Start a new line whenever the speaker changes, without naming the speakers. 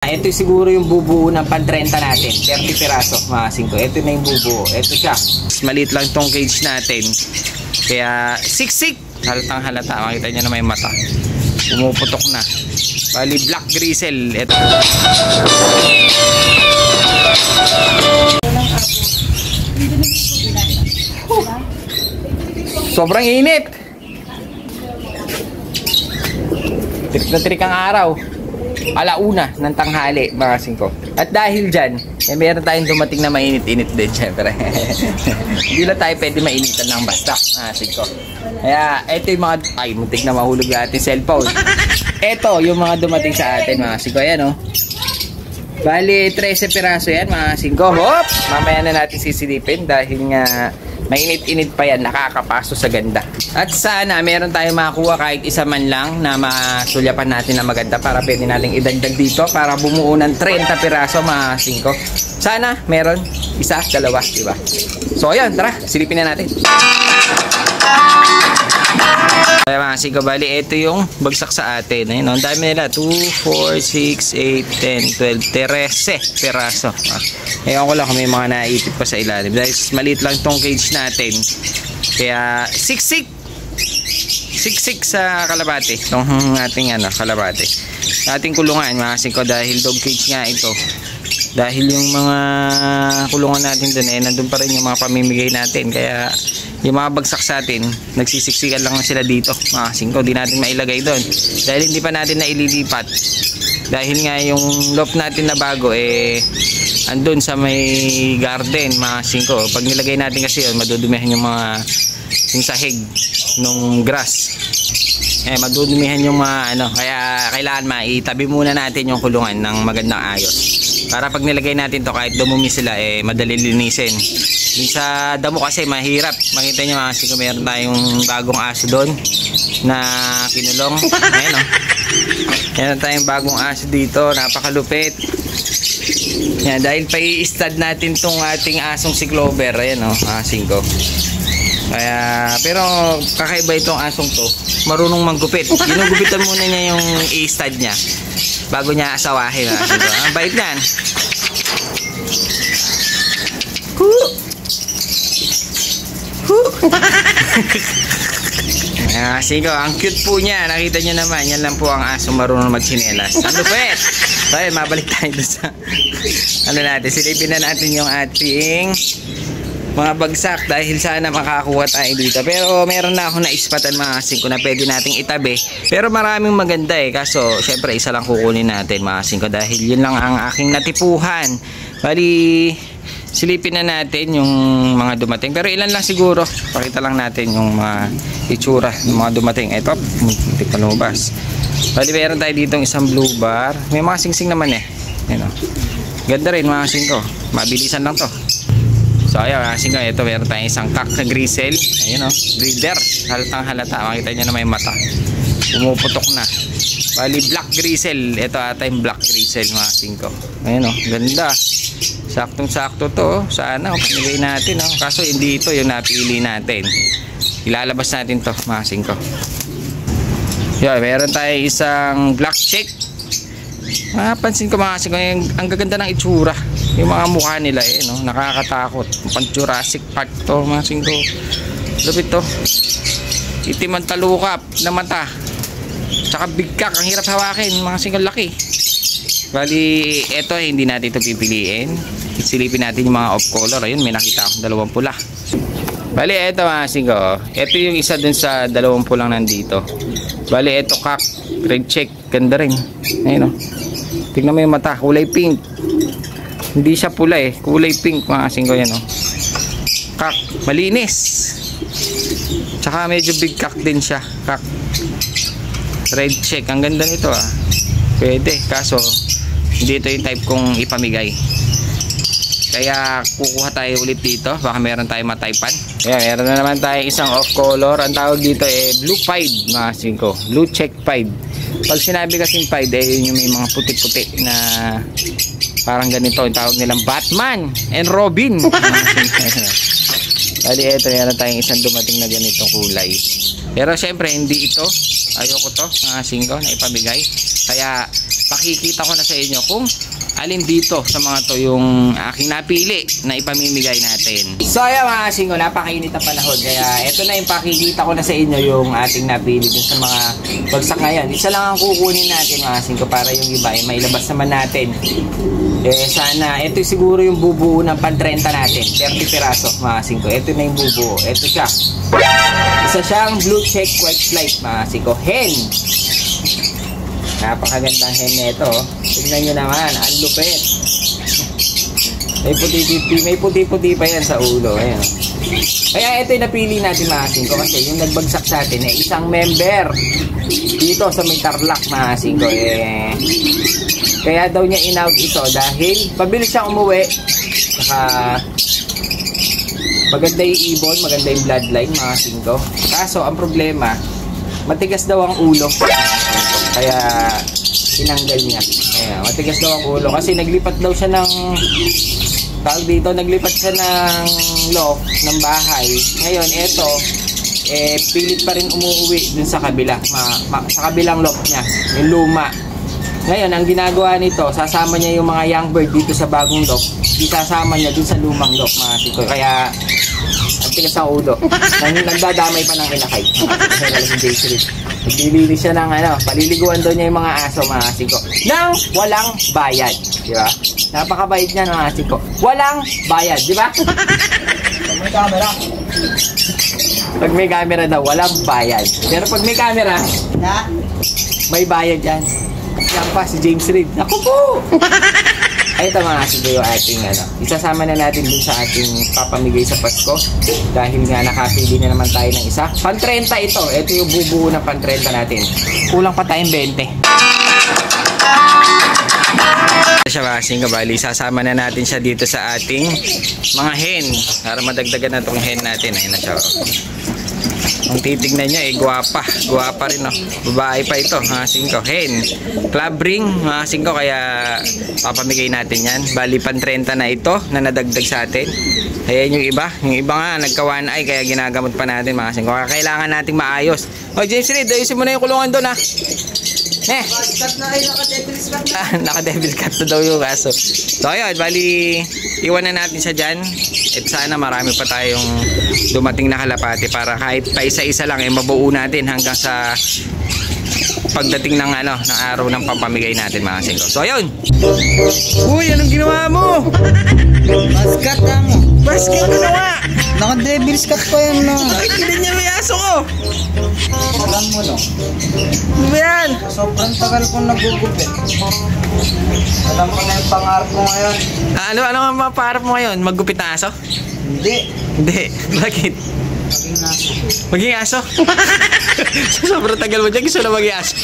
Ito siguro yung bubuo ng pan-30 natin. 30 piraso, mga 5. Ito na yung bubuo. Ito siya. Maliit lang tong cage natin. Kaya siksik. Halatang halata. Makita nyo na may mata. Pumuputok na. Bali black grizzle. Ito. Sobrang init. Trik na trik ang araw. Alauna ng tanghali, mga 5. At dahil dyan, meron tayong dumating na mainit-init din, syempre. Hindi lang tayo pwede mainitan ng basta, mga 5. Kaya, ito yung mga, ay, muntik na mahulog yung ating cellphone. Ito, yung mga dumating sa atin, mga 5. Ayan, oh. Bali, 13 piraso yan, mga 5. Hop! Mamaya na natin sisilipin dahil nga mainit-init pa yan, nakakapaso sa ganda. At sana meron tayong makakuha kahit isa man lang na masulyapan natin na maganda para pwede nating idagdag dito para bumuo ng 30 piraso, mga 5. Sana meron isa, dalawa, diba? So ayan, tara, silipin na natin. Kaya mga 5, bali, ito yung bagsak sa atin. Ayun, ang dami nila. 2, 4, 6, 8, 10, 12, 13 piraso. Ewan ko lang kung may mga naitip pa sa ilalim. Dahil maliit lang tong cage natin. Kaya siksik sa kalabate. Itong ating kalabate. Ating kulungan, mga 5, dahil dog cage nga ito. Dahil yung mga kulungan natin dun, nandun pa rin yung mga pamimigay natin. Kaya yung mga bagsak sa atin, nagsisiksikan lang sila dito, mga 5. Di natin mailagay doon dahil hindi pa natin na ililipat. Dahil nga yung loft natin na bago andun sa may garden, mga 5. Pag nilagay natin kasi yun, madudumihan yung mga yung sahig nung grass. Madudumihan yung mga kaya kailangan maitabi muna natin yung kulungan ng magandang ayos. Para pag nilagay natin to, kahit dumumi sila, madali linisin. Dun sa damo kasi mahirap. Makita nyo, mga 5, meron tayong bagong aso doon na kinulong. Ayan, oh. Meron tayong bagong aso dito, napakalupit. Yan, dahil pa i-stud natin tong ating asong si Clover. Ayan, oh, mga 5. Kaya, pero kakaiba itong asong to, marunong manggupit. Ginugupitan muna niya yung i-stud niya bago niya asawahin. Ang bait niyan. Ang cute po niya. Nakita niyo naman, yan lang po ang aso marunong magsinelas. Ang lupit. So, mabalik tayo sa natin. Silipin na natin yung ating mga bagsak dahil sana makakuha tayo dito. Pero meron na ako na-ispatan, mga 5, na pwede nating itabi. Pero maraming maganda kaso syempre isa lang kukunin natin, mga 5, dahil yun lang ang aking natipuhan. Bali, silipin na natin yung mga dumating. Pero ilan lang siguro. Pakita lang natin yung mga itsura ng mga dumating. Ito, hindi pa lumabas. Bali, meron tayo dito isang blue bar. May mga singsing naman Ayan, ganda rin, mga 5. Mabilisan lang to. So ayan, mga 5, ito meron tayong isang cock na grizzle. Ayan, breeder. Halatang halata. Makita nyo na may mata. Pumuputok na. Bali, black grizzle. Ito ata yung black grizzle, mga 5. Ayan, ganda. Saktong-sakto to. Sana panigay natin. Kaso hindi ito yung napili natin. Ilalabas natin to, mga 5. Yan, meron tayo isang black check. Pansin ko, mga 5, ang gaganda ng itsura. Yung mga mukha nila nakakatakot. Pang Jurassic Park to, mga 5. Lupit to. Itim ang talukap na mata. Tsaka big cock, ang hirap hawakin, mga 5, laki. Bali, eto hindi natin ito pipiliin. Silipin natin yung mga off color. Ayun, may nakita akong dalawang pula. Bali, eto, mga 5. Eto yung isa dun sa dalawang pulang nandito. Bali, eto cock, red check, ganda rin. Ayun, tignan mo yung mata, kulay pink. Hindi siya pula kulay pink, mga 5 yan. Cock, malinis. Tsaka medyo big cock din siya. Cock, red check, ang ganda nito Pwede, kaso hindi ito yung type kong ipamigay. Kaya kukuha tayo ulit dito. Baka meron tayong mataypan. Kaya meron na naman tayo isang off color. Ang tawag dito blue pied, mga 5. Blue check pied. Pag sinabi kasing pied, yun yung may mga puti-puti na parang ganito. Yung tawag nilang Batman and Robin. Bali, eto, meron tayong isang dumating na ganitong kulay. Pero syempre, hindi ito. Ayoko to, mga 5 na ipamigay. Kaya ipakikita ko na sa inyo kung alin dito sa mga to yung aking napili na ipamimigay natin. So ayan mga kasing ko, napakainit na panahon. Kaya ito na yung pakikita ko na sa inyo yung ating napili dun sa mga bagsak ngayon. Isa lang ang kukunin natin mga kasing ko para yung iba ay mailabas naman natin. Sana, ito siguro yung bubuo ng pan-30 natin. 30 piraso mga kasing ko. Ito na yung bubuo. Ito siya. Isa siyang blue check white flight mga kasing ko. Hen! Napakagandang hen nito. Tignan nyo naman, ang lupit. May puti-puti pa yan sa ulo. Ayan. Kaya ito yung napili natin mga kasing ko kasi yung nagbagsak sa atin ay isang member dito sa may Tarlac mga kasing ko. Kaya daw niya in-out ito dahil pabilis siyang umuwi. Saka maganda yung ibon, maganda yung bloodline mga kasing ko. Kaso ang problema, matigas daw ang ulo. Kaya tinanggal niya. Ayan, matigas daw ang ulo kasi naglipat daw siya ng naglipat siya ng loft ng bahay. Ngayon eto pilit pa rin umuwi dun sa kabila, sa kabilang loft niya, yung luma. Ngayon ang ginagawa nito, sasama niya yung mga young bird dito sa bagong loft, isasama niya dun sa lumang loft mga siko. Kaya ang tigas ang ulo. Nagdadamay pa ng inakay. Naglilinis siya ng paliliguan daw niya yung mga aso mga siko nang walang bayad, di ba? Napakabait niya mga siko. Walang bayad, di ba?
Pag may camera.
Pag may camera daw, walang bayad. Pero pag may camera, may bayad yan. Yan pa si James Reid. Naku po! Ay, ito mga kasing ko yung ating isasama na natin dun sa ating papamigay sa Pasko dahil nga nakapili na naman tayo ng isa. Pan-30 ito. Ito yung bubuo na pan-30 natin. Kulang pa tayong 20. Siya mga kasing kabali, sasama na natin siya dito sa ating mga hen para madagdagan na itong hen natin. Ayun na siya. Kung titignan nyo gwapa rin babae pa ito mga kasing ko. Hen, club ring mga kasing ko, kaya papamigay natin yan. Bali pan-30 na ito na nadagdag sa atin. Ayan yung iba nga nagka-one eye kaya ginagamot pa natin mga kasing ko. Kailangan nating maayos. O James Reid, ayusin mo na yung kulungan doon naka-devil cut na daw yung kaso. So ayun, bali iwan na natin siya dyan. At sana marami pa tayong dumating na kalapati para kahit pa isa-isa lang mabuo natin hanggang sa pagdating ng ng araw ng pampamigay natin mga kasing ko. So ayun. Uy, anong ginawa mo?
Basket na mo.
Basket ko na nga.
Naka-devil's cut pa yan no.
Nakikita niya may aso ko.
Alam mo no.
Ano ba yan?
Sobrang tagal kong nagugupit. Alam ko na yung pangarap ko ngayon.
Ano ang mapaharap mo ngayon? Maggupit na aso?
Hindi.
Bakit?
Maging naso.
Maging aso? Sobrang tagal mo dyan, gusto na maging aso.